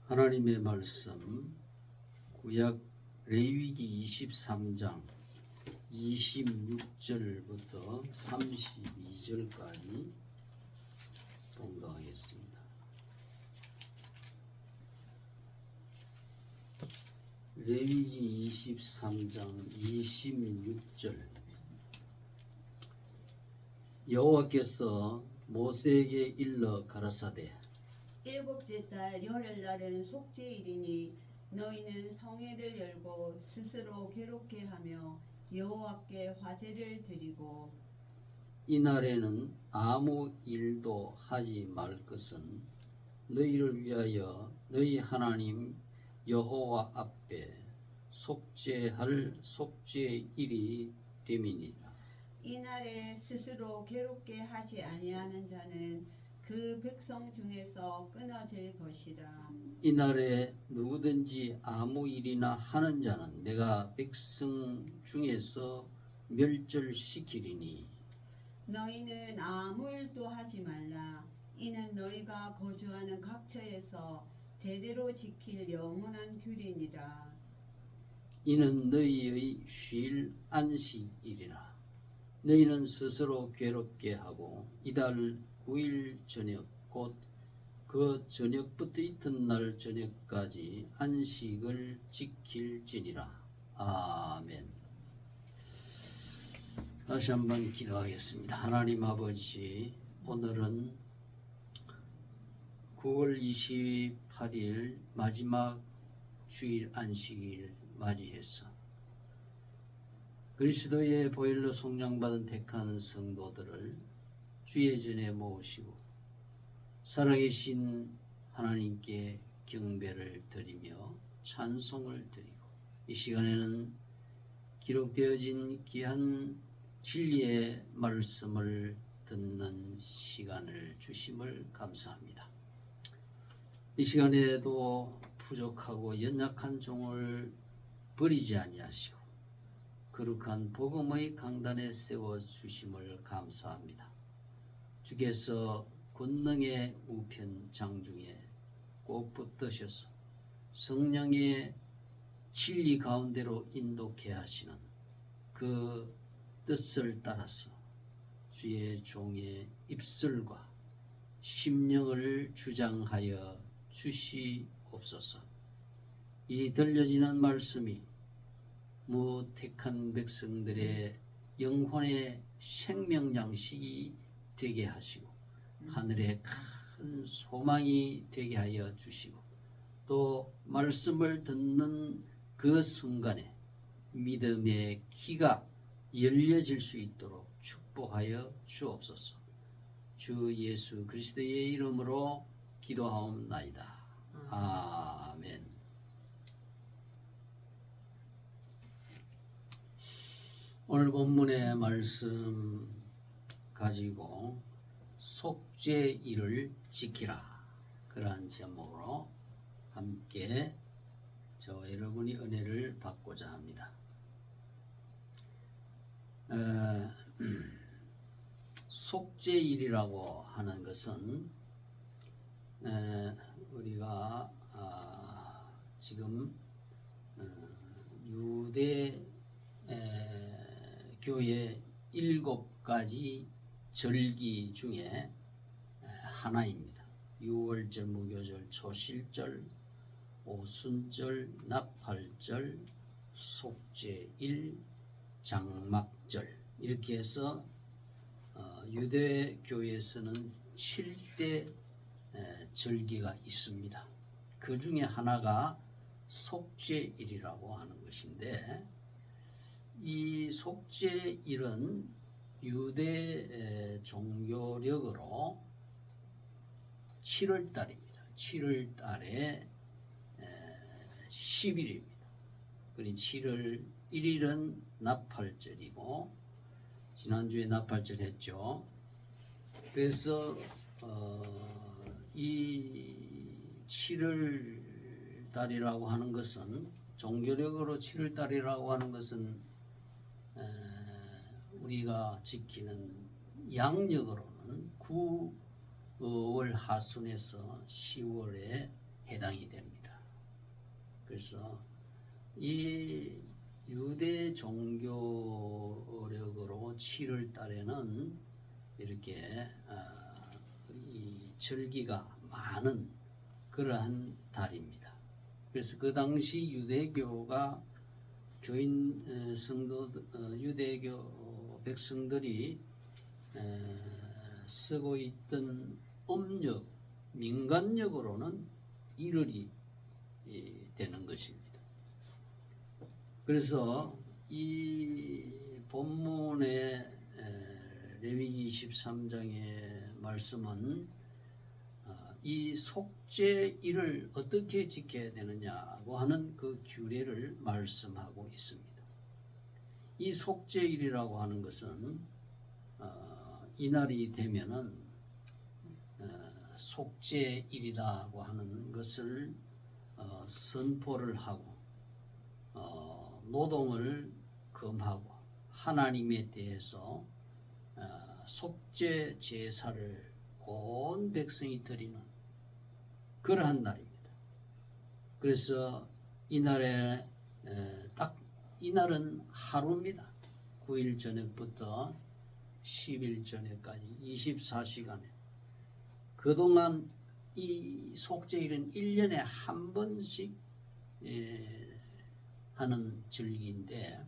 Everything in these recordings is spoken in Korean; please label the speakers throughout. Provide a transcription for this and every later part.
Speaker 1: 하나님의 말씀 구약 레위기 23장 26절부터 32절까지 봉독하겠습니다. 레위기 23장 26절 여호와께서 모세에게 일러 가라사대
Speaker 2: 일곱째 달 열흘날은 속죄일이니 너희는 성회를 열고 스스로 괴롭게 하며 여호와께 화제를 드리고
Speaker 1: 이날에는 아무 일도 하지 말 것은 너희를 위하여 너희 하나님 여호와 앞에 속죄할 속죄일이 됨이니라.
Speaker 2: 이날에 스스로 괴롭게 하지 아니하는 자는 그 백성 중에서 끊어질 것이라.
Speaker 1: 이날에 누구든지 아무 일이나 하는 자는 내가 백성 중에서 멸절시키리니
Speaker 2: 너희는 아무 일도 하지 말라. 이는 너희가 거주하는 각처에서 대대로 지킬 영원한 규례니라.
Speaker 1: 이는 너희의 쉴 안식일이라. 너희는 스스로 괴롭게 하고 이달 9일 저녁 곧 그 저녁부터 이튿날 저녁까지 안식을 지킬지니라. 아멘. 다시 한번 기도하겠습니다. 하나님 아버지, 오늘은 9월 28일 마지막 주일 안식일 맞이해서 그리스도의 보혈로 속량받은 택한 성도들을 주의 전에 모으시고 살아계신 하나님께 경배를 드리며 찬송을 드리고 이 시간에는 기록되어진 귀한 진리의 말씀을 듣는 시간을 주심을 감사합니다. 이 시간에도 부족하고 연약한 종을 버리지 아니하시고 거룩한 복음의 강단에 세워주심을 감사합니다. 주께서 권능의 우편 장중에 꼭 붙드셔서 성령의 진리 가운데로 인도케 하시는 그 뜻을 따라서 주의 종의 입술과 심령을 주장하여 주시옵소서. 이 들려지는 말씀이 무택한 백성들의 영혼의 생명 양식이 되게 하시고 하늘의 큰 소망이 되게 하여 주시고 또 말씀을 듣는 그 순간에 믿음의 귀가 열려질 수 있도록 축복하여 주옵소서. 주 예수 그리스도의 이름으로 기도하옵나이다. 아멘. 오늘 본문의 말씀 가지고 속죄일을 지키라, 그러한 제목으로 함께 저와 여러분이 은혜를 받고자 합니다. 속죄일이라고 하는 것은 우리가 지금 유대 교회 7가지 절기 중에 하나입니다. 유월절, 무교절, 초실절, 오순절, 나팔절, 속죄일, 장막절, 이렇게 해서 유대교에서는 7대 절기가 있습니다. 그 중에 하나가 속죄일이라고 하는 것인데, 이 속죄일은 유대 종교력으로 7월달입니다. 7월달에 10일입니다. 그리고 7월 1일은 나팔절이고, 지난주에 나팔절 했죠. 그래서 이 7월달이라고 하는 것은, 종교력으로 7월달이라고 하는 것은 우리가 지키는 양력으로는 9월 하순에서 10월에 해당이 됩니다. 그래서 이 유대 종교력으로 7월 달에는 이렇게 이 절기가 많은 그러한 달입니다. 그래서 그 당시 유대교가 교인 성도 유대교 백성들이 쓰고 있던 음력 민간력으로는 1월이 되는 것입니다. 그래서 이 본문의 레위기 23장의 말씀은 이 속죄일을 어떻게 지켜야 되느냐고 하는 그 규례를 말씀하고 있습니다. 이 속죄일이라고 하는 것은 이날이 되면은 속죄일이라고 하는 것을 선포를 하고 노동을 금하고 하나님에 대해서 속죄 제사를 온 백성이 드리는 그러한 날입니다. 그래서 이날에 딱 이날은 하루입니다. 9일 저녁부터 10일 저녁까지 24시간에 그동안 이 속죄일은 1년에 한 번씩 하는 절기인데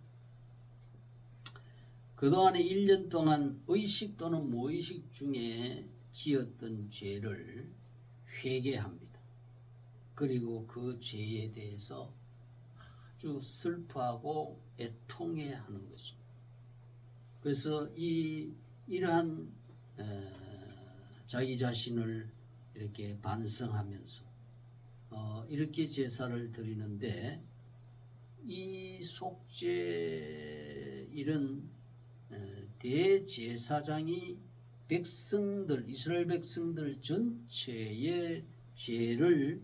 Speaker 1: 그동안에 1년 동안 의식 또는 무의식 중에 지었던 죄를 회개합니다. 그리고 그 죄에 대해서 아주 슬퍼하고 애통해 하는 것입니다. 그래서 이러한 자기 자신을 이렇게 반성하면서 이렇게 제사를 드리는데 이 속죄일은 대제사장이 백성들 이스라엘 백성들 전체의 죄를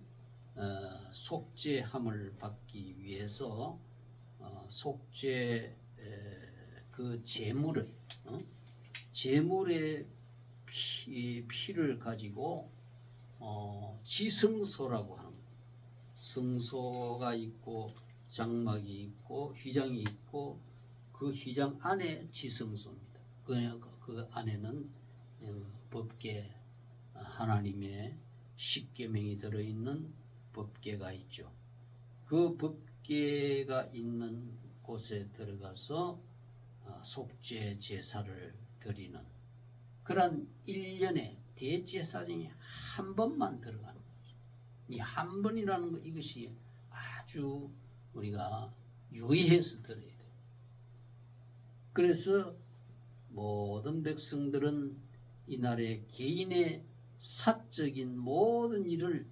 Speaker 1: 속죄함을 받기 위해서 속죄 그 제물의 피를 가지고 지성소라고 하는 성소가 있고 장막이 있고 휘장이 있고 그 휘장 안에 지성소입니다. 그 안에는 법궤 하나님의 십계명이 들어있는 법궤가 있죠. 그 법궤가 있는 곳에 들어가서 속죄 제사를 드리는 그런 1년에 대제사장이 한 번만 들어가는 거죠. 이 한 번이라는 것 이것이 아주 우리가 유의해서 들어야 돼요. 그래서 모든 백성들은 이날에 개인의 사적인 모든 일을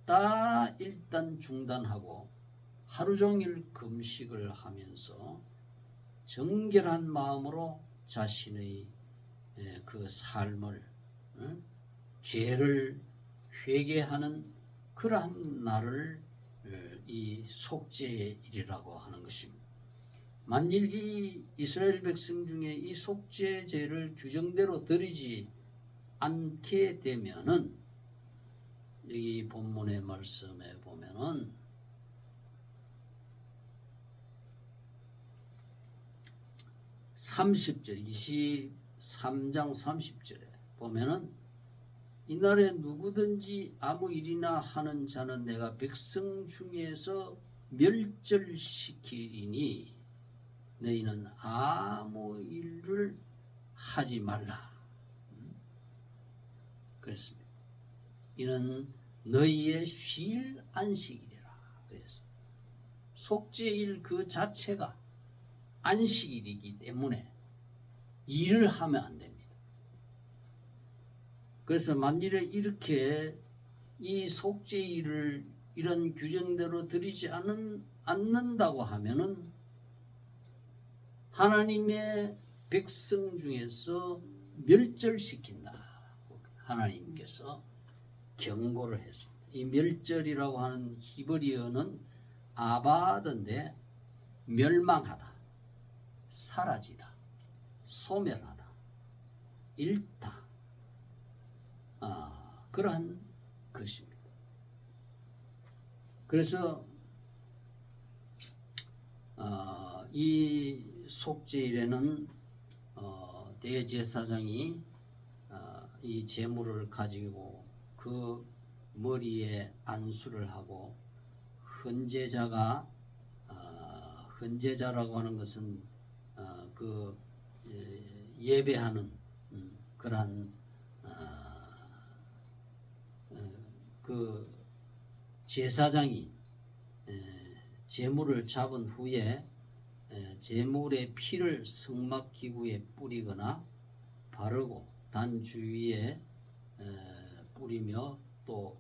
Speaker 1: 다 일단 중단하고 하루 종일 금식을 하면서 정결한 마음으로 자신의 그 삶을 죄를 회개하는 그러한 날을 이 속죄의 일이라고 하는 것입니다. 만일 이 이스라엘 백성 중에 이 속죄제를 규정대로 드리지 않게 되면은 여기 본문의 말씀에 보면은 30절 23장 30절에 보면은 이날에 누구든지 아무 일이나 하는 자는 내가 백성 중에서 멸절시키리니 너희는 아무 일을 하지 말라. 그랬습니다. 이는 너희의 쉴 안식일이라. 그래서 속죄일 그 자체가 안식일이기 때문에 일을 하면 안 됩니다. 그래서 만일에 이렇게 이 속죄일을 이런 규정대로 드리지 않는다고 하면은 하나님의 백성 중에서 멸절시킨다. 하나님께서 경고를 했습니다. 이 멸절이라고 하는 히브리어는 아바드인데 멸망하다, 사라지다, 소멸하다, 잃다. 그러한 것입니다. 그래서 이 속죄일에는 대제사장이 이 제물을 가지고 그 머리에 안수를 하고 헌제자가 헌제자라고 하는 것은 그 예배하는 그러한 그 제사장이 제물을 잡은 후에 제물의 피를 성막 기구에 뿌리거나 바르고 단 주위에 뿌리며 또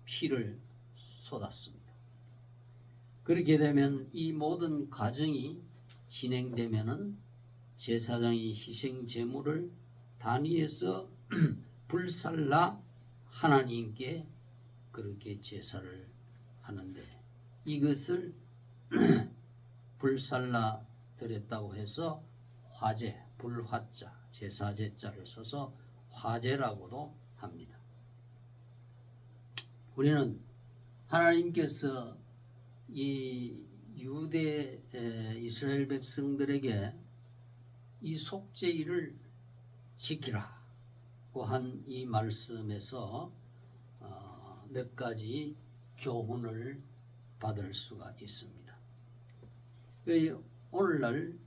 Speaker 1: 피를 쏟았습니다. 그렇게 되면 이 모든 과정이 진행되면은 제사장이 희생 제물을 단위에서 불살라 하나님께 그렇게 제사를 하는데 이것을 불살라 드렸다고 해서 화제, 불화자, 제사제자를 써서 화제라고도 합니다. 우리는 하나님께서 이 유대 이스라엘 백성들에게 이 속죄일을 지키라고 한 이 말씀에서 몇 가지 교훈을 받을 수가 있습니다. 오늘날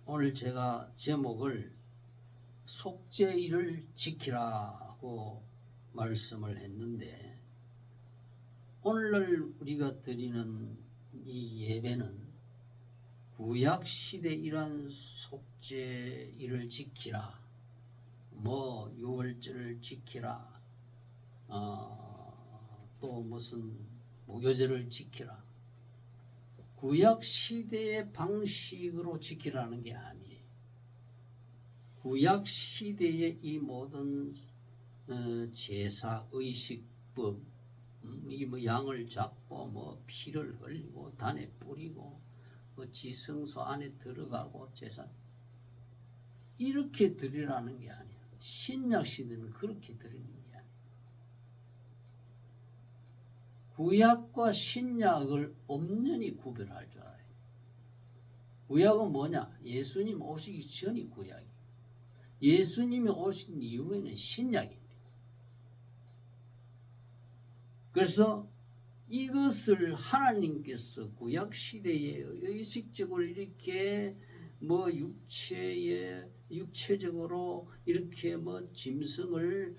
Speaker 1: 오늘 제가 제목을 속죄일을 지키라고 말씀을 했는데 오늘날 우리가 드리는 이 예배는 구약 시대 이런 속죄일을 지키라, 뭐 유월절을 지키라, 또 무슨 무교절을 지키라, 구약 시대의 방식으로 지키라는 게 아니에요. 구약 시대의 이 모든 제사 의식법, 이 뭐 양을 잡고 뭐 피를 흘리고 단에 뿌리고 뭐 지성소 안에 들어가고 제사 이렇게 드리라는 게 아니에요. 신약 시대는 그렇게 드리는 게 아니에요. 구약과 신약을 엄연히 구별할 줄 알아요. 구약은 뭐냐? 예수님 오시기 전이 구약이에요. 예수님이 오신 이후에는 신약입니다. 그래서 이것을 하나님께서 구약 시대에 의식적으로 이렇게 뭐 육체적으로 이렇게 뭐 짐승을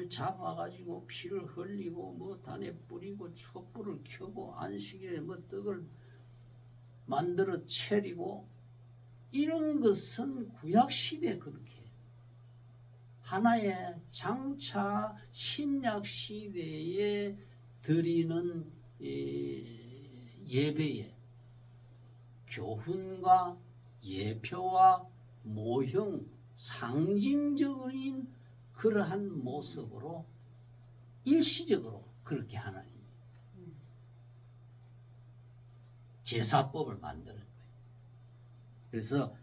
Speaker 1: 잡아가지고 피를 흘리고 뭐 단에 뿌리고 촛불을 켜고 안식일에 뭐 떡을 만들어 차리고 이런 것은 구약 시대에 그렇게 하나의 장차 신약 시대에 드리는 예배의 교훈과 예표와 모형, 상징적인 그러한 모습으로 일시적으로 그렇게 하나님 제사법을 만드는 거예요. 그래서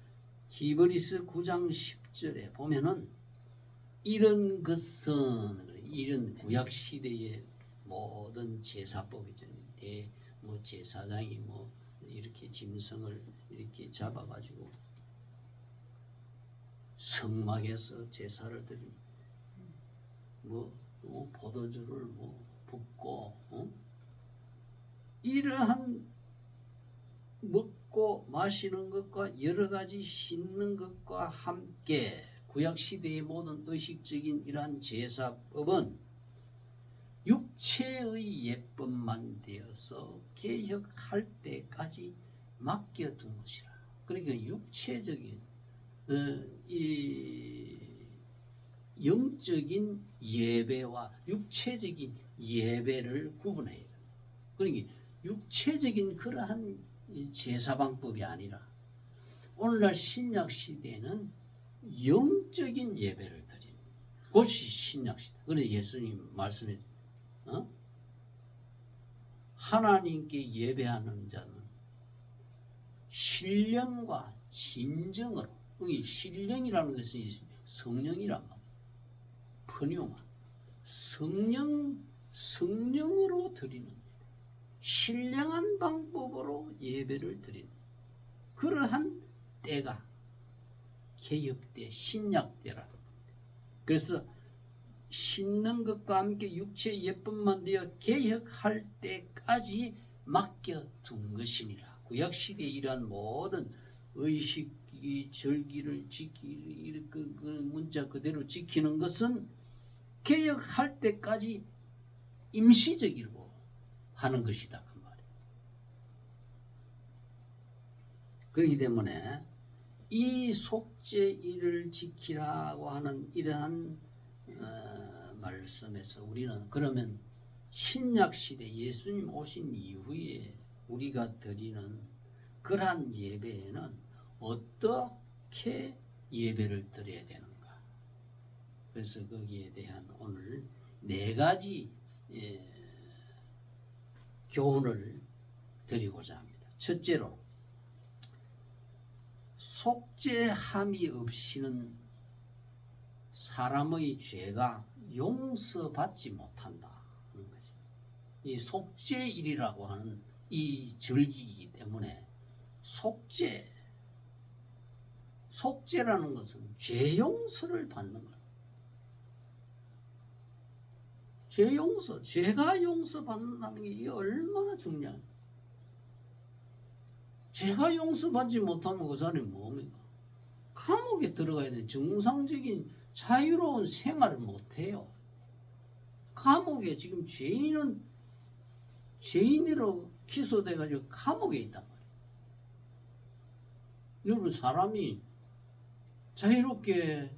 Speaker 1: 히브리서 9장 10절에 보면은 이런 것은 이런 구약 시대의 모든 제사법이잖아요. 뭐 제사장이 뭐 이렇게 짐승을 이렇게 잡아가지고 성막에서 제사를 드리고 뭐 포도주를 뭐 붓고 이러한 먹고 마시는 것과 여러 가지 씻는 것과 함께 구약 시대의 모든 의식적인 이러한 제사법은 육체의 예법만 되어서 개혁할 때까지 맡겨둔 것이라. 그러니까 육체적인 이 영적인 예배와 육체적인 예배를 구분해야 돼요. 그러니까 육체적인 그러한 제사 방법이 아니라 오늘날 신약 시대는 영적인 예배를 드리는 그것이 신약 시대. 그래서 예수님 말씀해 하나님께 예배하는 자는 신령과 진정으로, 이 신령이라는 것은 성령이란 말이에요. 푸뉴마, 성령으로 드리는 신령한 방법으로 예배를 드리는 그러한 때가 개혁때, 신약때라. 그래서 신는 것과 함께 육체의 예쁨만 되어 개혁할 때까지 맡겨둔 것이니라. 구약시대에 이러한 모든 의식이 절기를 지키는 그 문자 그대로 지키는 것은 개혁할 때까지 임시적이고 하는 것이다 그 말이에요. 그렇기 때문에 이 속죄일을 지키라고 하는 이러한 말씀에서 우리는 그러면 신약시대 예수님 오신 이후에 우리가 드리는 그러한 예배에는 어떻게 예배를 드려야 되는가. 그래서 거기에 대한 오늘 4가지 교훈을 드리고자 합니다. 첫째로 속죄함이 없이는 사람의 죄가 용서받지 못한다 하는 거지. 이 속죄일이라고 하는 이 절기이기 때문에 속죄라는 것은 죄 용서를 받는 거야. 죄 용서, 죄가 용서받는다는 게 이게 얼마나 중요한. 죄가 용서받지 못하면 그 사람이 뭡니까? 감옥에 들어가야 되는 정상적인 자유로운 생활을 못해요. 감옥에 지금 죄인으로 기소돼가지고 감옥에 있단 말이에요. 여러분 사람이 자유롭게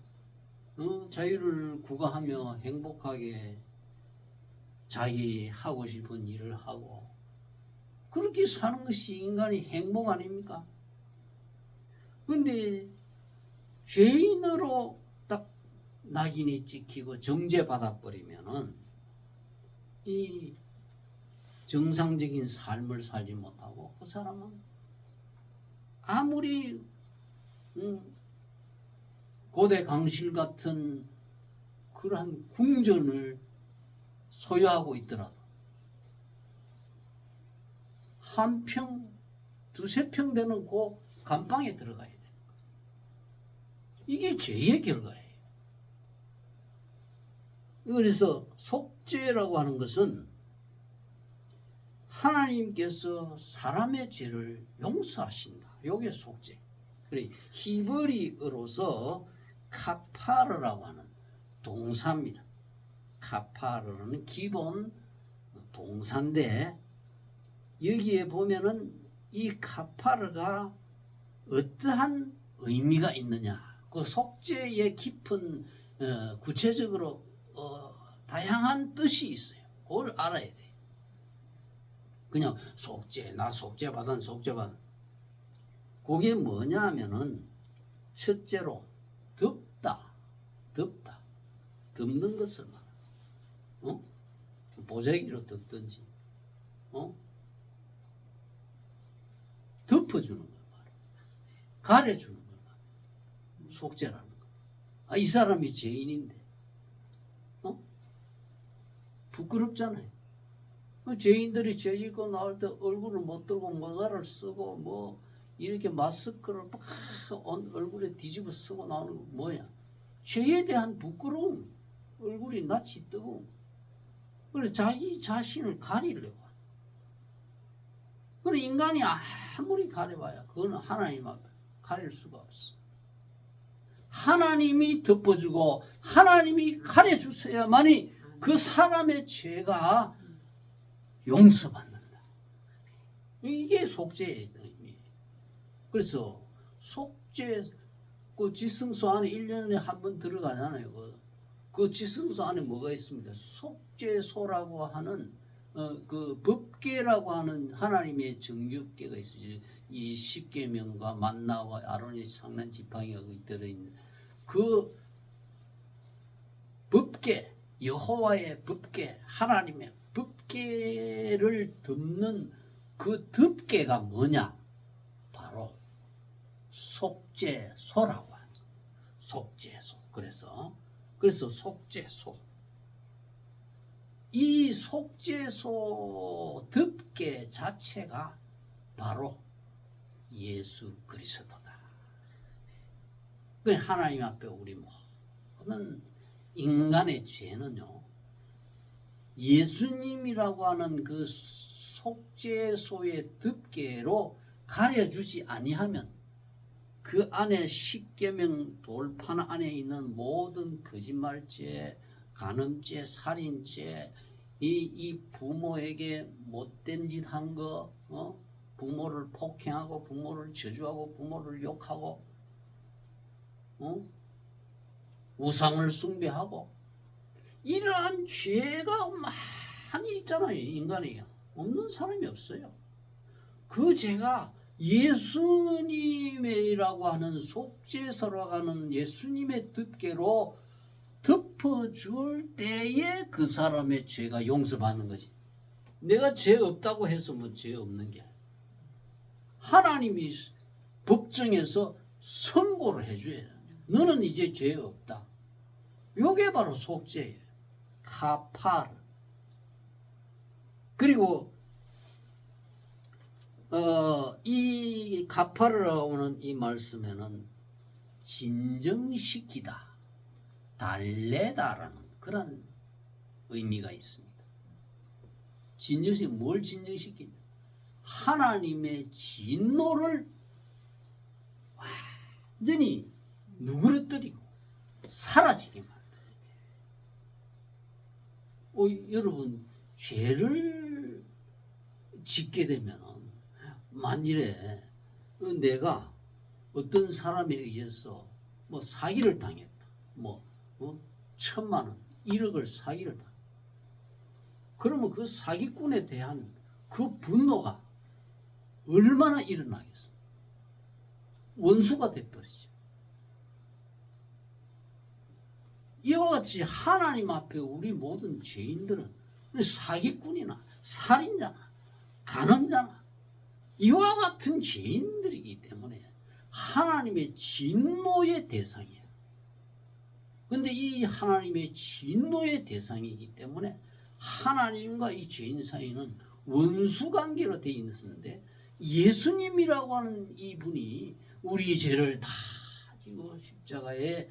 Speaker 1: 자유를 구가하며 행복하게 자기 하고 싶은 일을 하고 그렇게 사는 것이 인간의 행복 아닙니까? 근데 죄인으로 딱 낙인이 찍히고 정죄받아 버리면은 이 정상적인 삶을 살지 못하고 그 사람은 아무리 고대 강실 같은 그러한 궁전을 소유하고 있더라도 한 평, 두세 평 되는 그 감방에 들어가야 돼요. 이게 죄의 결과예요. 그래서 속죄라고 하는 것은 하나님께서 사람의 죄를 용서하신다. 이게 속죄. 그래 히브리어로서 카파르라고 하는 동사입니다. 카파르는 기본 동사인데 여기에 보면은 이 카파르가 어떠한 의미가 있느냐, 그 속죄의 깊은 구체적으로 다양한 뜻이 있어요. 그걸 알아야 돼. 그냥 속죄, 나 속죄받은 속죄받은. 그게 뭐냐 하면은 첫째로 덮다, 덮는 것을 말해. 보자기로 덮든지, 덮어주는 걸 말해. 가려주는 걸 말해. 속죄라는 거. 이 사람이 죄인인데, 부끄럽잖아요. 죄인들이 죄 짓고 나올 때 얼굴을 못 들고 모자를 쓰고 뭐 이렇게 마스크를 막 얼굴에 뒤집어 쓰고 나오는 거 뭐야? 죄에 대한 부끄러움, 얼굴이 낯이 뜨고, 그래서 자기 자신을 가리려고. 그래 인간이 아무리 가려봐야 그거는 하나님 앞에 가릴 수가 없어. 하나님이 덮어주고 하나님이 가려주셔야만이 그 사람의 죄가 용서받는다. 이게 속죄의 의미예요. 그래서 속죄 그 지성소 안에 1년에 한 번 들어가잖아요. 그 지성소 안에 뭐가 있습니다. 속죄소라고 하는 그 법궤라고 하는 하나님의 정규궤가 있어요. 이 십계명과 만나와 아론의 상난 지팡이가 들어있는 그 법궤, 여호와의 법궤, 하나님의 법궤를 덮는 그 덮개가 뭐냐? 바로 속죄소라고 하는 거예요. 속죄소. 그래서 속죄소. 이 속죄소 덮개 자체가 바로 예수 그리스도다. 그 하나님 앞에 우리 모든 인간의 죄는요, 예수님이라고 하는 그 속죄소의 덮개로 가려주지 아니하면 그 안에 십계명 돌판 안에 있는 모든 거짓말죄, 간음죄, 살인죄, 이 부모에게 못된 짓 한 거, 부모를 폭행하고 부모를 저주하고 부모를 욕하고, 우상을 숭배하고, 이러한 죄가 많이 있잖아요. 인간이 없는 사람이 없어요. 그 죄가 예수님이라고 하는 속죄소라고 하는 예수님의 덮개로 덮어줄 때에 그 사람의 죄가 용서받는 거지. 내가 죄 없다고 해서 뭐 죄 없는 게 아니야. 하나님이 법정에서 선고를 해줘야 돼. 너는 이제 죄 없다. 요게 바로 속죄예요. 카파르. 그리고 이 카파르라고 하는 이 말씀에는 진정시키다, 달래다라는 그런 의미가 있습니다. 진정시키 뭘 진정시키냐? 하나님의 진노를 완전히 누그러뜨리고 사라지게 만들어요. 여러분, 죄를 짓게 되면 만일에 내가 어떤 사람에 의해서 뭐 사기를 당했다, 1,000만 원, 1억을 사기를 당했다. 그러면 그 사기꾼에 대한 그 분노가 얼마나 일어나겠어? 원수가 돼버리죠. 이와 같이 하나님 앞에 우리 모든 죄인들은 사기꾼이나 살인자나 간음자나 이와 같은 죄인들이기 때문에 하나님의 진노의 대상이에요. 그런데 이 하나님의 진노의 대상이기 때문에 하나님과 이 죄인 사이는 원수관계로 되어 있는데, 예수님이라고 하는 이분이 우리 죄를 다 지고 십자가에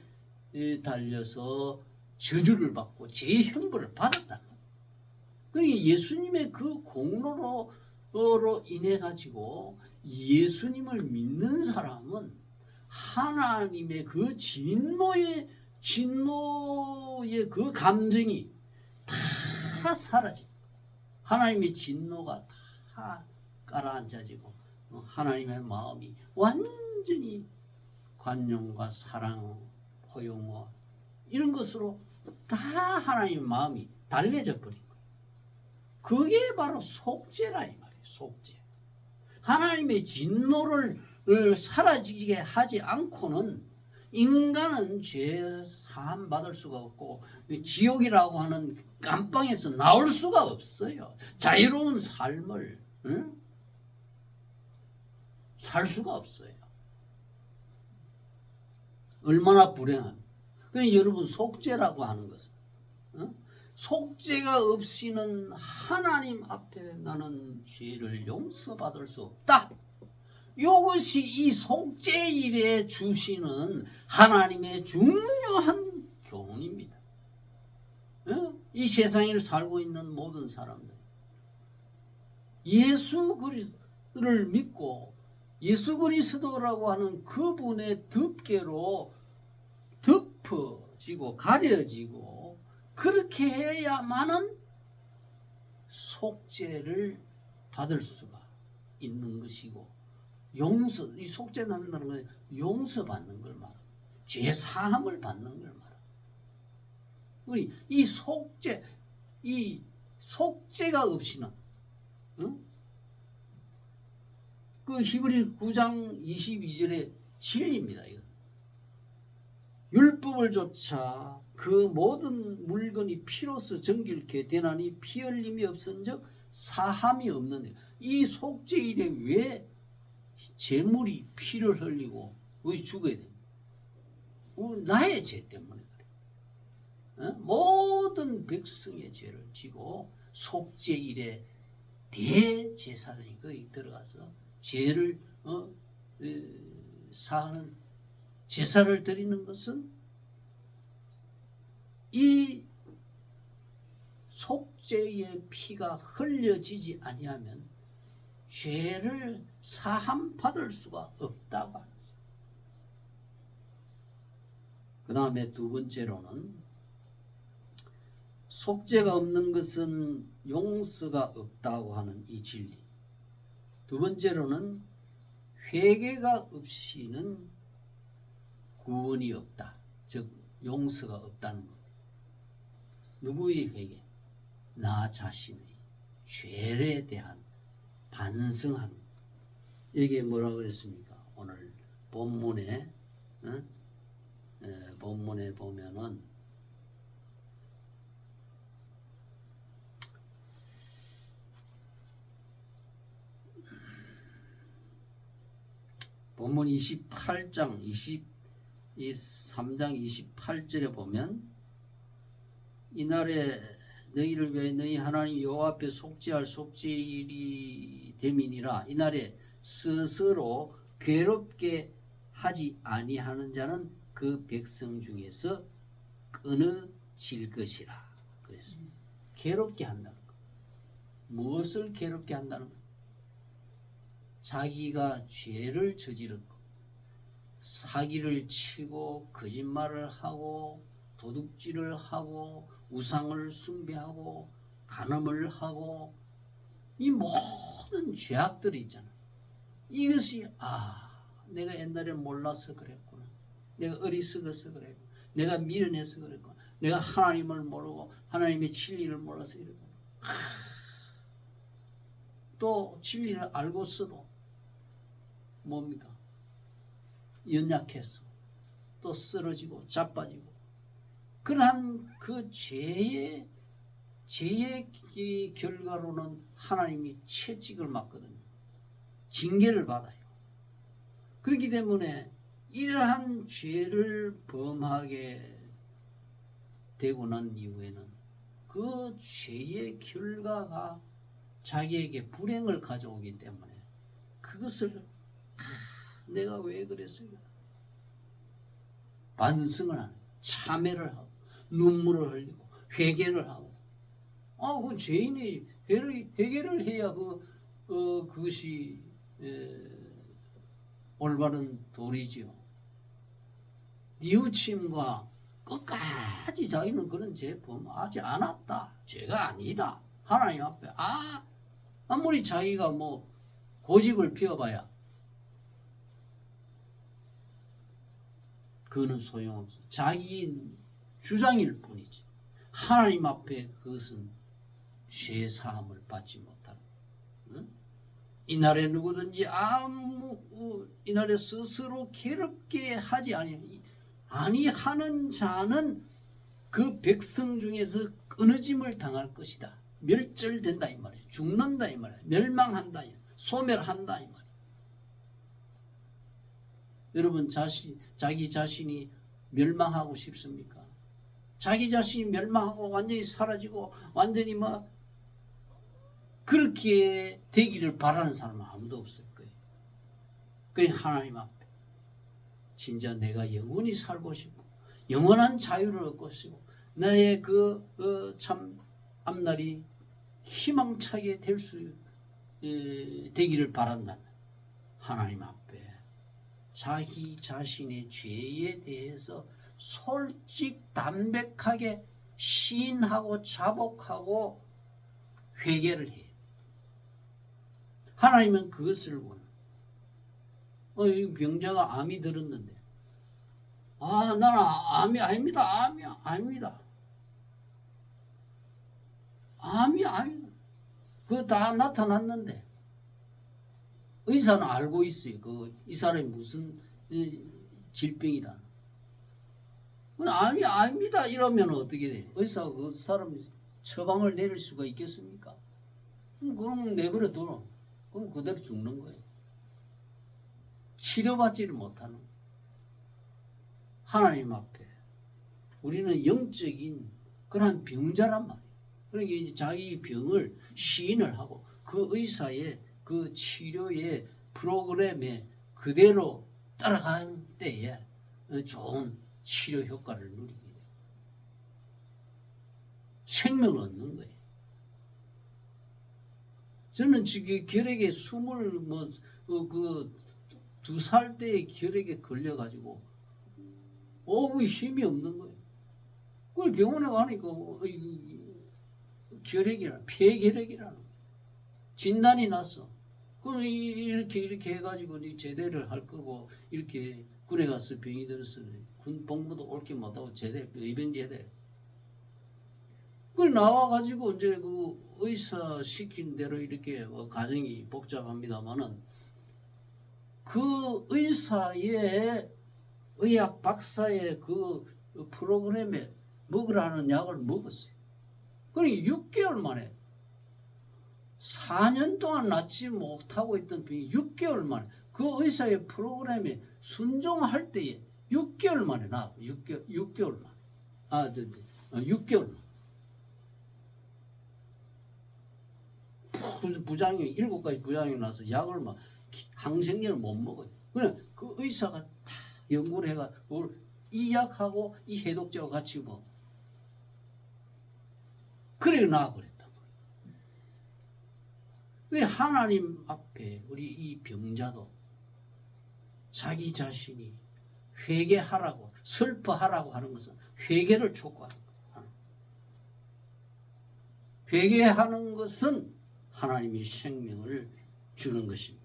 Speaker 1: 달려서 저주를 받고 죄의 형벌을 받았다. 그러니까 예수님의 그 공로로 인해 가지고 예수님을 믿는 사람은 하나님의 그 진노의 그 감정이 다 사라지고 하나님의 진노가 다 가라앉아지고 하나님의 마음이 완전히 관용과 사랑, 포용과 이런 것으로 다 하나님의 마음이 달래져 버린 거예요. 그게 바로 속죄라 이 말이에요. 속죄. 하나님의 진노를 사라지게 하지 않고는 인간은 죄 사함 받을 수가 없고 지옥이라고 하는 깜빵에서 나올 수가 없어요. 자유로운 삶을 살 수가 없어요. 얼마나 불행합니까? 그러니까 여러분, 속죄라고 하는 것은 속죄가 없이는 하나님 앞에 나는 죄를 용서받을 수 없다. 이것이 이 속죄일에 주시는 하나님의 중요한 교훈입니다. 이 세상에 살고 있는 모든 사람들, 예수 그리스도를 믿고 예수 그리스도라고 하는 그분의 덮개로 덮어지고 가려지고 그렇게 해야만은 속죄를 받을 수가 있는 것이고, 이 속죄한다는 건 용서받는 걸 말합니다. 죄 사함을 받는 걸 말합니다. 이 속죄가 없이는 그 히브리 9장 22절의 진리입니다. 이거. 율법을 조차 그 모든 물건이 피로써 정결케 되나니 피 흘림이 없은즉 사함이 없는데, 이 속죄일에 왜 제물이 피를 흘리고 왜 죽어야 됩니까? 나의 죄 때문에 그래. 모든 백성의 죄를 지고 속죄일에 대제사장이 거기 들어가서 죄를 사하는 제사를 드리는 것은 이 속죄의 피가 흘려지지 아니하면 죄를 사함 받을 수가 없다고 하는 거예요. 그 다음에 두 번째로는 속죄가 없는 것은 용서가 없다고 하는 이 진리. 두 번째로는 회개가 없이는 구원이 없다. 즉 용서가 없다는 것. 누구의 회개? 나 자신의 죄에 대한 반성하는 것. 이게 뭐라고 그랬습니까? 오늘 본문에 본문에 보면은 본문 28장 23장 28절에 보면 이날에 너희를 위하여 너희 하나님 여호와 앞에 속죄할 속죄일이 됨이니라. 이날에 스스로 괴롭게 하지 아니하는 자는 그 백성 중에서 끊어질 것이라. 그랬습니다. 괴롭게 한다는 것. 무엇을 괴롭게 한다는 것? 자기가 죄를 저질렀고 사기를 치고 거짓말을 하고 도둑질을 하고 우상을 숭배하고 간음을 하고 이 모든 죄악들이 있잖아. 이것이 내가 옛날에 몰라서 그랬구나. 내가 어리석어서 그랬구나. 내가 미련해서 그랬구나. 내가 하나님을 모르고 하나님의 진리를 몰라서 그랬구나. 또 진리를 알고서도 뭡니까? 연약해서 또 쓰러지고 자빠지고 그러한 그 죄의 결과로는 하나님이 채찍을 맞거든요. 징계를 받아요. 그렇기 때문에 이러한 죄를 범하게 되고 난 이후에는 그 죄의 결과가 자기에게 불행을 가져오기 때문에 그것을 내가 왜 그랬을까? 반성을 하는, 참회를 하고 눈물을 흘리고 회개를 하고. 그 죄인이 회개를 해야 그것이 올바른 도리지요. 뉘우침과 끝까지 자기는 그런 죄 범하지 않았다. 죄가 아니다. 하나님 앞에 아무리 자기가 고집을 피워봐야 그거는 소용없어. 자기 주장일 뿐이지. 하나님 앞에 그것은 죄 사함을 받지 못하는. 이날에 누구든지 이날에 스스로 괴롭게 하지 아니하는 자는 그 백성 중에서 끊어짐을 당할 것이다. 멸절된다 이 말이에요. 죽는다 이 말이에요. 멸망한다, 소멸한다 이 말이에요. 여러분 자기 자신이 멸망하고 싶습니까? 자기 자신이 멸망하고 완전히 사라지고 완전히 그렇게 되기를 바라는 사람은 아무도 없을 거예요. 그러니 하나님 앞에 진짜 내가 영원히 살고 싶고 영원한 자유를 얻고 싶고 나의 참 앞날이 희망차게 되기를 바란다면 하나님 앞에 자기 자신의 죄에 대해서 솔직 담백하게 시인하고 자복하고 회개를 해. 하나님은 그것을 원해. 이 병자가 암이 들었는데 나는 암이 아닙니다. 아닙니다. 암이 아닙니다. 그거 다 나타났는데 의사는 알고 있어요. 이 사람이 무슨 질병이다. 암이 아닙니다. 이러면 어떻게 돼요? 의사가 그 사람 처방을 내릴 수가 있겠습니까? 그럼 내버려 둬. 그럼 그대로 죽는 거예요. 치료받지를 못하는 하나님 앞에 우리는 영적인 그런 병자란 말이에요. 그러니까 이제 자기 병을 시인을 하고 그 의사의 그 치료의 프로그램에 그대로 따라간 때에 좋은 치료 효과를 누리게 돼요. 생명을 얻는 거예요. 저는 지금 결핵에 2살 때에 결핵에 걸려가지고 그 힘이 없는 거예요. 그 병원에 가니까 결핵이라 폐결핵이라는 거예요. 진단이 났어. 그럼 이렇게 해가지고 제대를 할 거고 이렇게 군에 가서 병이 들었어. 군 복무도 옳게 못하고 제대 의병 제대. 그 나와가지고 이제 그 의사 시킨 대로 이렇게 과정이 복잡합니다만은 그 의사의 의학 박사의 그 프로그램에 먹으라는 약을 먹었어요. 그러니까 6개월 만에 4년 동안 낫지 못하고 있던 병이 6개월 만에 그 의사의 프로그램에 순종할 때에 6개월 만에 나 6개월 만에 6개월 만에 부작용이 7가지 부작용이 나서 약을 막 항생제를 못 먹어요. 그래 그 의사가 다 연구를 해가 이 약하고 이 해독제하고 같이 그래 나와버렸단 말이에요. 왜 하나님 앞에 우리 이 병자도 자기 자신이 회개하라고 슬퍼하라고 하는 것은 회개를 촉구하는 거예요. 회개하는 것은 하나님이 생명을 주는 것입니다.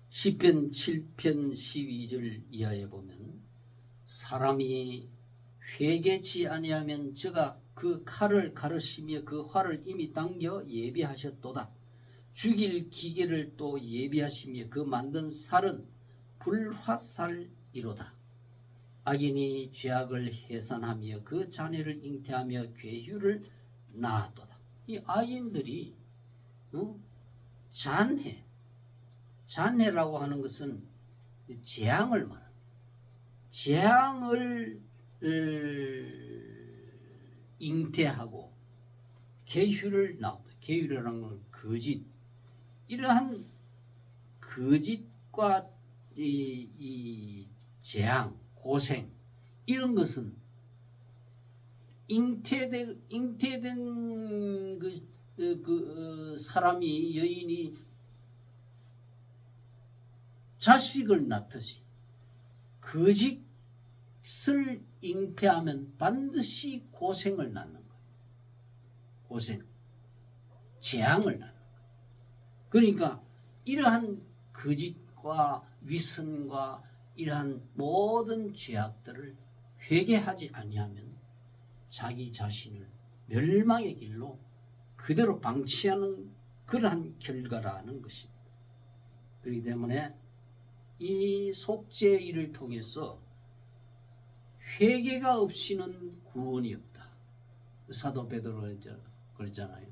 Speaker 1: 시편 7편 12절 이하에 보면 사람이 회개치 아니하면 저가 그 칼을 가르시며 그 활을 이미 당겨 예비하셨도다. 죽일 기계를 또 예비하시며 그 만든 살은 불화살이로다. 악인이 죄악을 해산하며 그 잔해를 잉태하며 괴휴를 낳았도다. 이 악인들이 잔해라고 하는 것은 재앙을 말합니다. 재앙을 잉태하고 계휴를 낳았다. 계휴라는 건 거짓. 이러한 거짓과 이 재앙, 고생 이런 것은 잉태된 그 사람이 여인이 자식을 낳듯이 거짓을 잉태하면 반드시 고생을 낳는 거예요. 고생, 재앙을 낳는 거예요. 그러니까 이러한 거짓과 위선과 이러한 모든 죄악들을 회개하지 아니하면 자기 자신을 멸망의 길로 그대로 방치하는 그러한 결과라는 것입니다. 그렇기 때문에 이 속죄의 일을 통해서 회개가 없이는 구원이 없다. 사도 베드로가 그랬잖아요.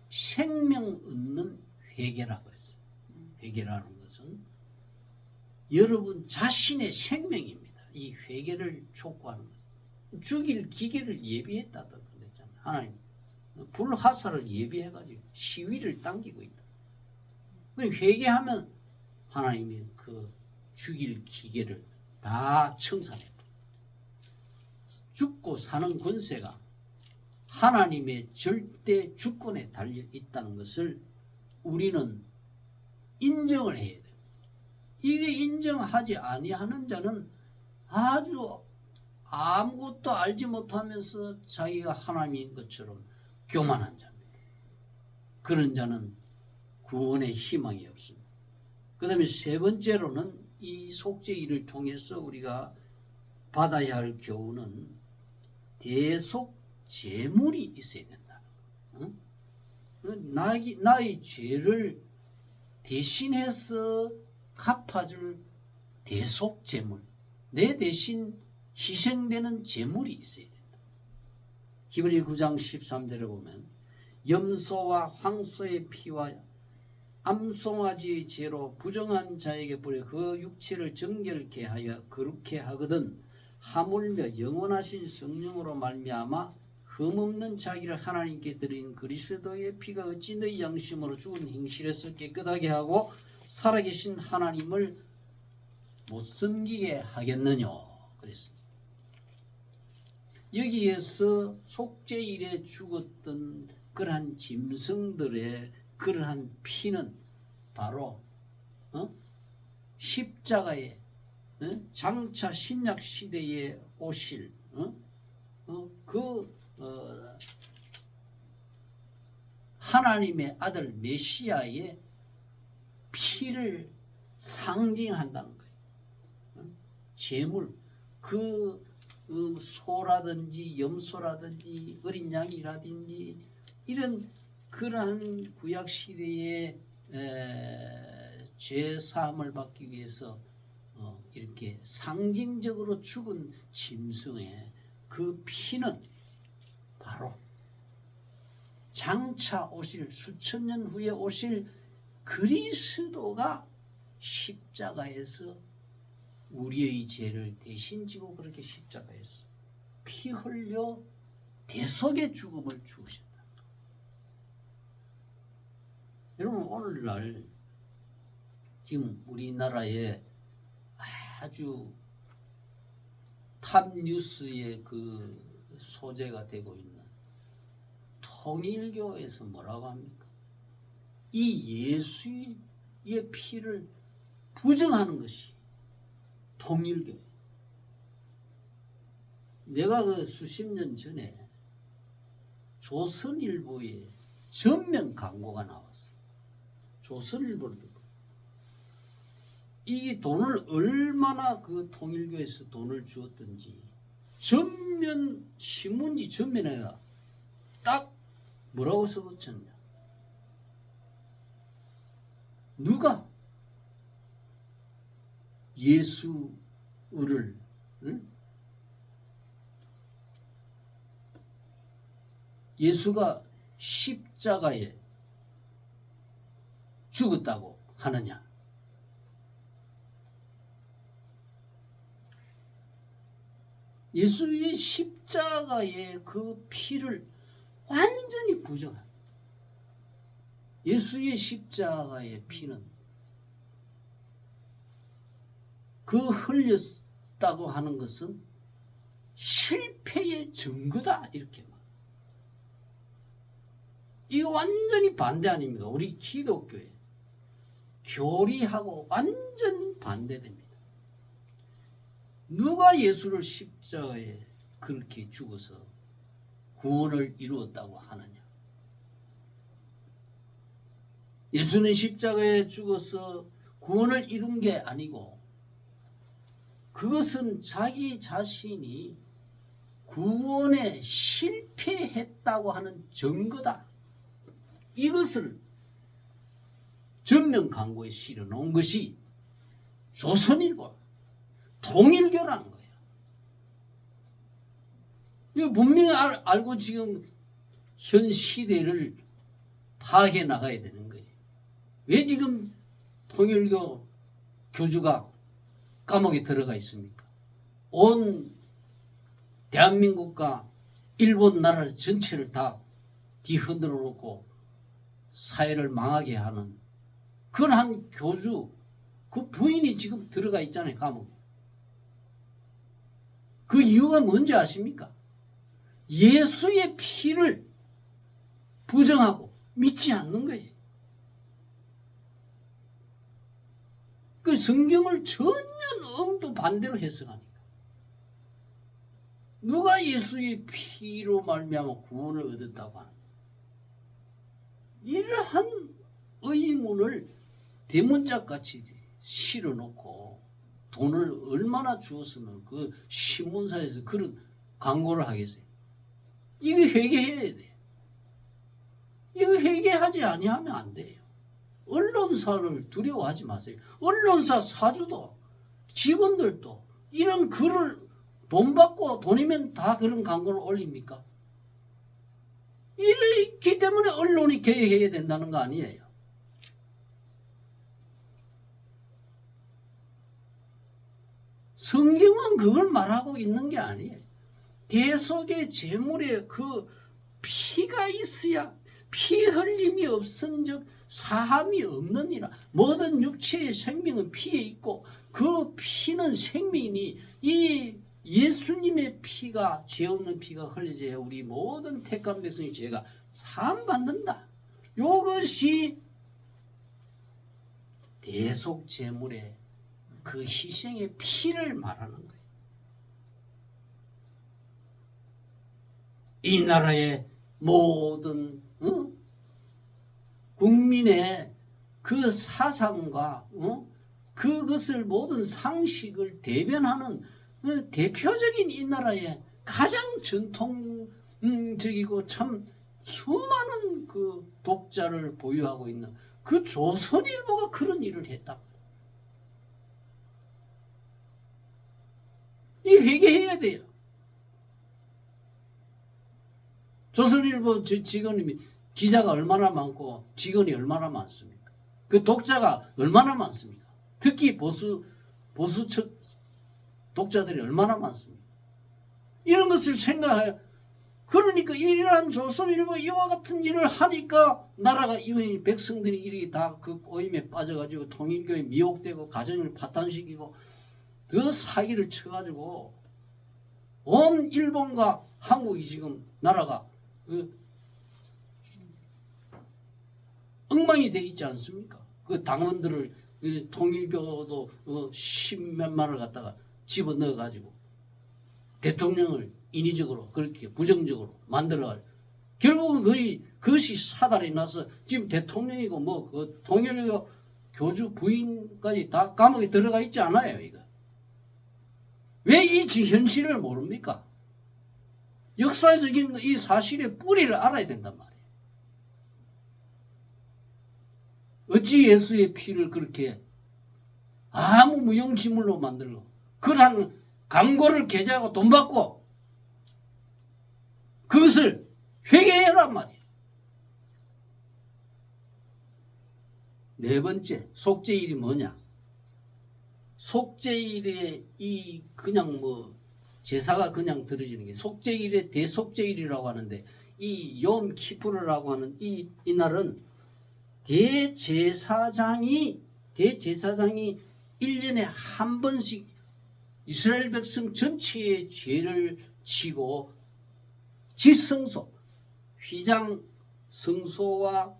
Speaker 1: 생명 얻는 회개라고 그랬어요. 회개라는 것은 여러분 자신의 생명입니다. 이 회개를 촉구하는 것은 죽일 기계를 예비했다고 그랬잖아요. 하나님 불화살을 예비해가지고 시위를 당기고 있다. 회개하면 하나님이 그 죽일 기계를 다 청산했다. 죽고 사는 권세가 하나님의 절대 주권에 달려 있다는 것을 우리는 인정을 해야 돼요. 이게 인정하지 아니하는 자는 아주 아무것도 알지 못하면서 자기가 하나님인 것처럼 교만한 자입니다. 그런 자는 구원의 희망이 없습니다. 그 다음에 세 번째로는 이 속죄일을 통해서 우리가 받아야 할 교훈은 대속제물이 있어야 된다. 나의 죄를 대신해서 갚아줄 대속제물, 내 대신 희생되는 제물이 있어야 된다. 히브리 9장 13절에 보면 염소와 황소의 피와 암송아지의 죄로 부정한 자에게 뿌려 그 육체를 정결케 하여 거룩케 하거든 하물며 영원하신 성령으로 말미암아 흠없는 자기를 하나님께 드린 그리스도의 피가 어찌 너희 양심으로 죽은 행실에서 깨끗하게 하고 살아계신 하나님을 못 섬기게 하겠느냐. 그래서 여기에서 속죄일에 죽었던 그러한 짐승들의 그러한 피는 바로 십자가에 장차 신약 시대에 오실 하나님의 아들 메시아의 피를 상징한다는 거예요. 제물 소라든지 염소라든지 어린 양이라든지 이런 그러한 구약 시대의 죄 사함을 받기 위해서 이렇게 상징적으로 죽은 짐승의 그 피는 바로 장차 오실 수천 년 후에 오실 그리스도가 십자가에서 우리의 죄를 대신 지고 그렇게 십자가에서 피 흘려 대속의 죽음을 죽으셨다. 여러분 오늘날 지금 우리나라에 아주 탑 뉴스의 그 소재가 되고 있는 통일교에서 뭐라고 합니까? 이 예수의 피를 부정하는 것이 통일교. 내가 그 수십 년 전에 조선일보에 전면 광고가 나왔어. 조선일보를 듣고 이 돈을 얼마나 그 통일교에서 돈을 주었던지 전면 신문지 전면에다 딱 뭐라고 써붙였냐? 누가 예수를 예수가 십자가에 죽었다고 하느냐? 예수의 십자가의 그 피를 완전히 부정한 예수의 십자가의 피는 그 흘렸다고 하는 것은 실패의 증거다 이렇게 말. 이거 완전히 반대 아닙니까? 우리 기독교에 교리하고 완전 반대됩니다. 누가 예수를 십자가에 그렇게 죽어서 구원을 이루었다고 하느냐? 예수는 십자가에 죽어서 구원을 이룬 게 아니고 그것은 자기 자신이 구원에 실패했다고 하는 증거다. 이것을 전면 광고에 실어놓은 것이 조선일보, 통일교라는 거예요. 이거 분명히 알고 지금 현 시대를 파악해 나가야 되는 거예요. 왜 지금 통일교 교주가 감옥에 들어가 있습니까? 온 대한민국과 일본 나라 전체를 다 뒤흔들어 놓고 사회를 망하게 하는 그런 한 교주 그 부인이 지금 들어가 있잖아요. 감옥에. 그 이유가 뭔지 아십니까? 예수의 피를 부정하고 믿지 않는 거예요. 그 성경을 전혀 엄두 반대로 해석하니까. 누가 예수의 피로 말미암아 구원을 얻었다고 하는 이러한 의문을 대문짝같이 실어놓고 돈을 얼마나 주었으면 그 신문사에서 그런 광고를 하겠어요. 이거 회개해야 돼. 이거 회개하지 아니하면 안 돼요. 언론사를 두려워하지 마세요. 언론사 사주도 직원들도 이런 글을 돈 받고 돈이면 다 그런 광고를 올립니까? 이렇기 때문에 언론이 개혁해야 된다는 거 아니에요. 성경은 그걸 말하고 있는 게 아니에요. 대속의 제물에 그 피가 있어야, 피 흘림이 없은즉 사함이 없느니라. 모든 육체의 생명은 피에 있고 그 피는 생명이니 이 예수님의 피가, 죄 없는 피가 흘려져야 우리 모든 택한 백성의 죄가 사함 받는다. 이것이 대속 제물의 그 희생의 피를 말하는 거예요. 이 나라의 모든 국민의 그 사상과 그것을 모든 상식을 대변하는 대표적인 이 나라의 가장 전통적이고 참 수많은 그 독자를 보유하고 있는 그 조선일보가 그런 일을 했다. 이 회개해야 돼요. 조선일보 직원이 기자가 얼마나 많고 직원이 얼마나 많습니까? 그 독자가 얼마나 많습니까? 특히 보수측 독자들이 얼마나 많습니까? 이런 것을 생각해요. 그러니까 이러한 조선일보 이와 같은 일을 하니까 나라가 이미 백성들이 이렇게 다 그 오임에 빠져가지고 통일교에 미혹되고 가정을 파탄시키고 그 사기를 쳐가지고 온 일본과 한국이 지금 나라가 엉망이 돼 있지 않습니까? 그 당원들을 통일교도 십몇만을 갖다가 집어넣어가지고 대통령을 인위적으로 그렇게 부정적으로 만들어가지고 결국은 그것이 사달이 나서 지금 대통령이고 뭐 그 통일교 교주 부인까지 다 감옥에 들어가 있지 않아요, 이거. 왜 이 현실을 모릅니까? 역사적인 이 사실의 뿌리를 알아야 된단 말이에요. 어찌 예수의 피를 그렇게 아무 무용지물로 만들고 그러한 광고를 게재하고 돈 받고 그것을 회개해란 말이에요. 네 번째, 속죄일이 뭐냐? 속죄일에 이 그냥 뭐 제사가 그냥 드려지는 게 속죄일에 대속죄일이라고 하는데 이 욤 키푸르라고 하는 이 날은 대제사장이 1년에 한 번씩 이스라엘 백성 전체의 죄를 지고 지성소, 휘장 성소와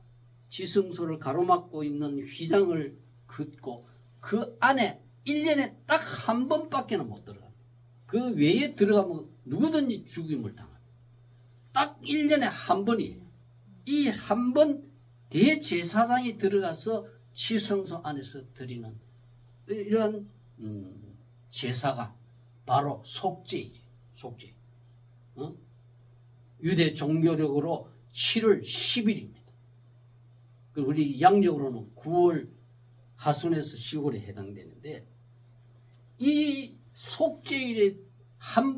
Speaker 1: 지성소를 가로막고 있는 휘장을 긋고 그 안에 1년에 딱 한 번밖에 못 들어갑니다. 그 외에 들어가면 누구든지 죽임을 당합니다. 딱 1년에 한 번이에요. 이 한 번 대제사장이 들어가서 지성소 안에서 드리는 이런 제사가 바로 속죄일이에요. 속죄. 유대 종교력으로 7월 10일입니다. 우리 양적으로는 9월 하순에서 10월에 해당되는데 이 속죄일에 단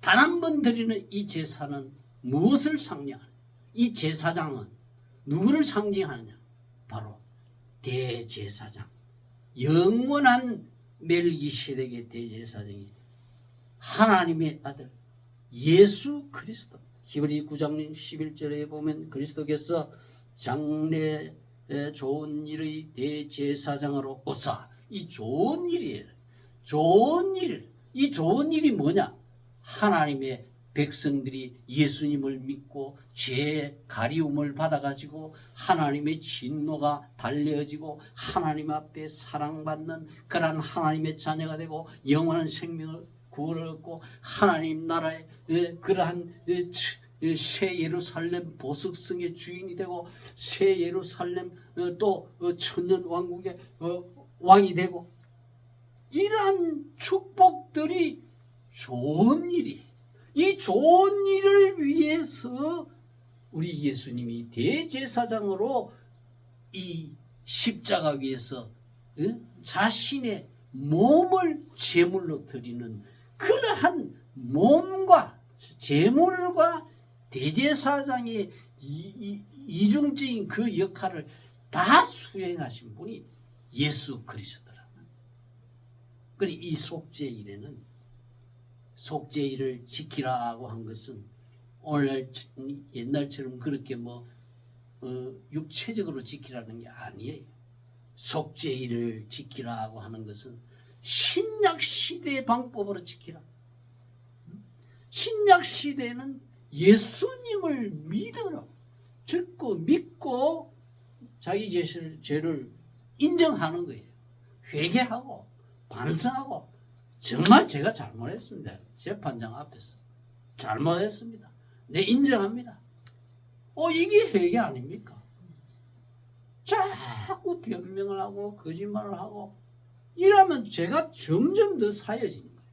Speaker 1: 한 번 드리는 이 제사는 무엇을 상징하느냐? 이 제사장은 누구를 상징하느냐? 바로 대제사장, 영원한 멜기세덱의 대제사장이 하나님의 아들 예수 그리스도. 히브리 9장 11절에 보면 그리스도께서 장래 좋은 일의 대제사장으로 오사. 이 좋은 일이에요. 좋은 일. 이 좋은 일이 뭐냐? 하나님의 백성들이 예수님을 믿고 죄의 가리움을 받아가지고 하나님의 진노가 달래어지고 하나님 앞에 사랑받는 그런 하나님의 자녀가 되고 영원한 생명을 구원을 얻고 하나님 나라의 그러한 새 예루살렘 보석성의 주인이 되고 새 예루살렘 또 천년 왕국의 왕이 되고 이러한 축복들이 좋은 일이, 이 좋은 일을 위해서 우리 예수님이 대제사장으로 이 십자가 위에서 자신의 몸을 제물로 드리는 그러한 몸과 제물과 대제사장의 이중적인 그 역할을 다 수행하신 분이 예수 그리스도라. 그리 이 속죄일에는 속죄일을 지키라고 한 것은 오늘 옛날처럼 그렇게 육체적으로 지키라는 게 아니에요. 속죄일을 지키라고 하는 것은 신약 시대의 방법으로 지키라. 신약 시대는 예수님을 믿으라. 믿고 자기 죄를 인정하는 거예요. 회개하고 반성하고 정말 제가 잘못했습니다. 재판장 앞에서 잘못했습니다. 네, 인정합니다. 이게 회개 아닙니까? 자꾸 변명을 하고 거짓말을 하고 이러면 죄가 점점 더 사여지는 거예요.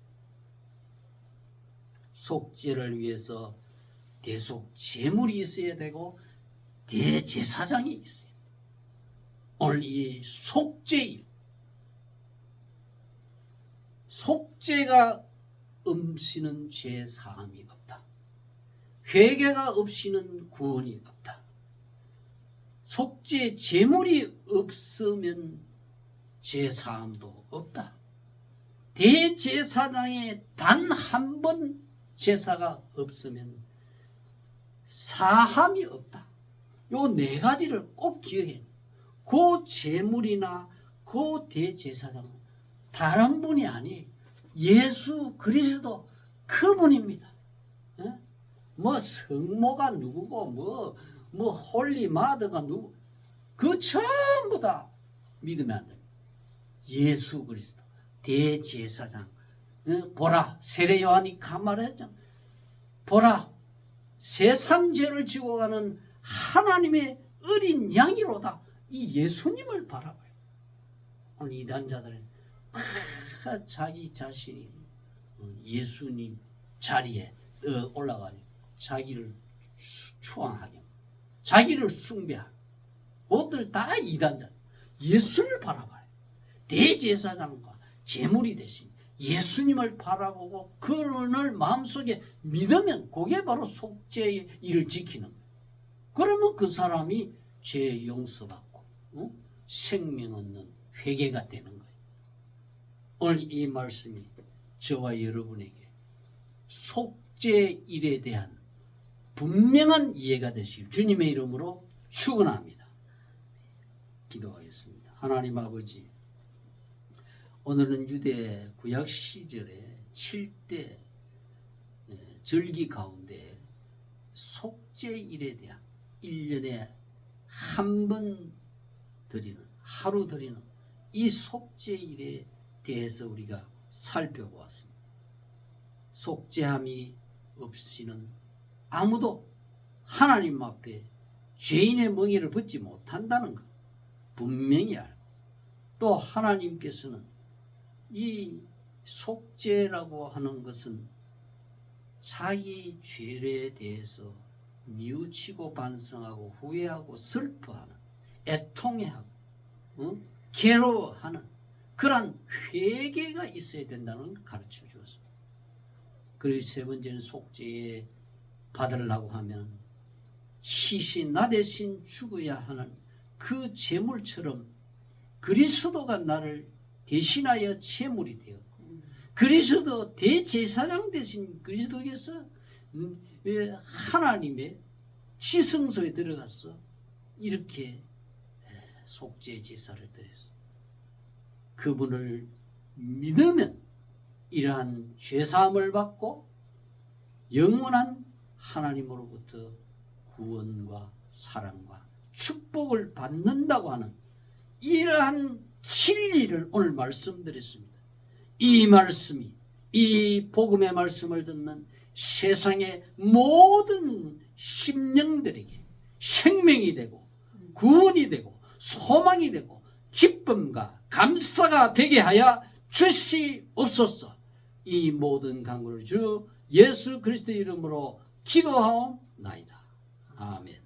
Speaker 1: 속죄를 위해서 대속 제물이 있어야 되고 대제사장이 있어요. 오늘 이 속죄일, 속죄가 없이는 죄 사함이 없다. 회개가 없이는 구원이 없다. 속죄 제물이 없으면 죄 사함도 없다. 대제사장에 단 한 번 제사가 없으면 사함이 없다. 요 네 가지를 꼭 기억해. 그 제물이나 그 대제사장은 다른 분이 아니에요. 예수 그리스도 그분입니다. 성모가 누구고 홀리 마더가 누구, 그 전부 다 믿으면 안 됩니다. 예수 그리스도 대제사장. 보라, 세례 요한이 가말했잖아. 보라, 세상 죄를 지고 가는 하나님의 어린 양이로다. 이 예수님을 바라봐요. 오늘 이단자들은 자기 자신이 예수님 자리에 올라가니 자기를 추앙하게, 자기를 숭배하고, 그것들 다 이단자. 예수를 바라봐요. 대제사장과 제물이 되신 예수님을 바라보고 그분을 마음속에 믿으면 그게 바로 속죄의 일을 지키는 거예요. 그러면 그 사람이 죄 용서받고 생명 얻는 회개가 되는 거예요. 오늘 이 말씀이 저와 여러분에게 속죄일에 대한 분명한 이해가 되실 주님의 이름으로 축원합니다. 기도하겠습니다. 하나님 아버지, 오늘은 유대 구약 시절에 7대 절기 가운데 속죄일에 대한 1년에 한 번 드리는, 하루 드리는 이 속죄일에 대해서 우리가 살펴보았습니다. 속죄함이 없이는 아무도 하나님 앞에 죄인의 멍에를 벗지 못한다는 것 분명히 알고, 또 하나님께서는 이 속죄라고 하는 것은 자기 죄에 대해서 뉘우치고 반성하고 후회하고 슬퍼하는, 애통해하고 괴로워하는 그런 회개가 있어야 된다는 걸 가르쳐 주었습니다. 그리고 세 번째는 속죄에 받으려고 하면 희신, 나 대신 죽어야 하는 그 제물처럼 그리스도가 나를 대신하여 제물이 되었고, 그리스도 대제사장 대신 그리스도께서 하나님의 지성소에 들어가서 이렇게 속죄 제사를 드렸어. 그분을 믿으면 이러한 죄사함을 받고 영원한 하나님으로부터 구원과 사랑과 축복을 받는다고 하는 이러한 진리를 오늘 말씀드렸습니다. 이 말씀이, 이 복음의 말씀을 듣는 세상의 모든 심령들에게 생명이 되고 구원이 되고 소망이 되고 기쁨과 감사가 되게 하여 주시옵소서. 이 모든 간구를 주 예수 그리스도의 이름으로 기도하옵나이다. 아멘.